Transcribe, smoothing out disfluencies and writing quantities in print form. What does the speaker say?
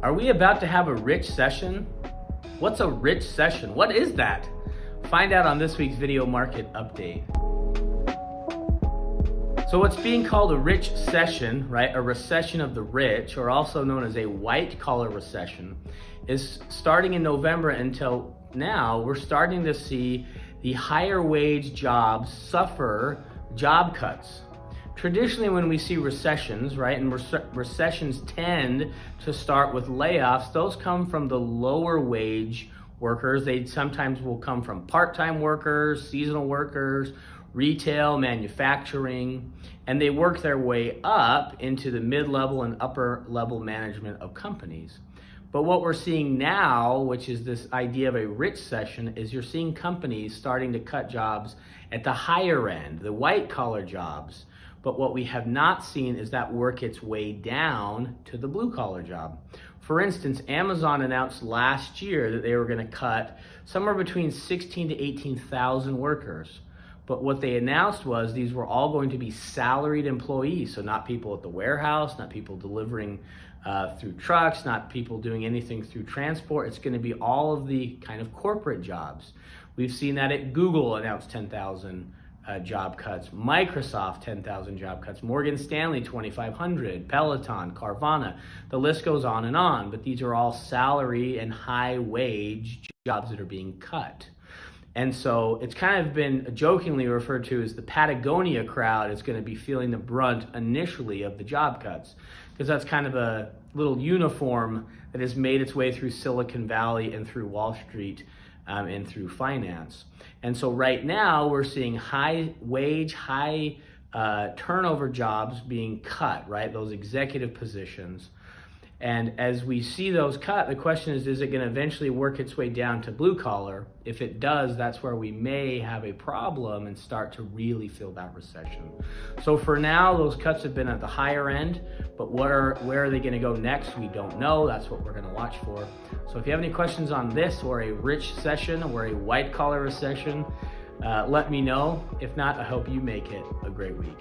Are we about to have a rich session? What's a rich session? What is that? Find out on this week's video market update. So what's being called a rich session, right, a recession of the rich, or also known as a white collar recession, is starting in November until now. We're starting to see the higher wage jobs suffer job cuts. Traditionally, when we see recessions, right, and recessions tend to start with layoffs, those come from the lower wage workers. They sometimes will come from part-time workers, seasonal workers, retail, manufacturing, and they work their way up into the mid-level and upper-level management of companies. But what we're seeing now, which is this idea of a rich session, is you're seeing companies starting to cut jobs at the higher end, the white-collar jobs. But what we have not seen is that work its way down to the blue-collar job. For instance, Amazon announced last year that they were going to cut somewhere between 16 to 18,000 workers. But what they announced was these were all going to be salaried employees, so not people at the warehouse, not people delivering through trucks, not people doing anything through transport. It's going to be all of the kind of corporate jobs. We've seen that at Google announced 10,000 job cuts, Microsoft 10,000 job cuts, Morgan Stanley 2,500, Peloton, Carvana, the list goes on, but these are all salary and high wage jobs that are being cut. And so it's kind of been jokingly referred to as the Patagonia crowd is going to be feeling the brunt initially of the job cuts, because that's kind of a little uniform that has made its way through Silicon Valley and through Wall Street and through finance. And so right now we're seeing high wage, high turnover jobs being cut, right? Those executive positions. And as we see those cut, the question is it going to eventually work its way down to blue collar? If it does, that's where we may have a problem and start to really feel that recession. So for now, those cuts have been at the higher end, but where are they going to go next? We don't know. That's what we're going to watch for. So if you have any questions on this or a rich session or a white collar recession, let me know. If not, I hope you make it a great week.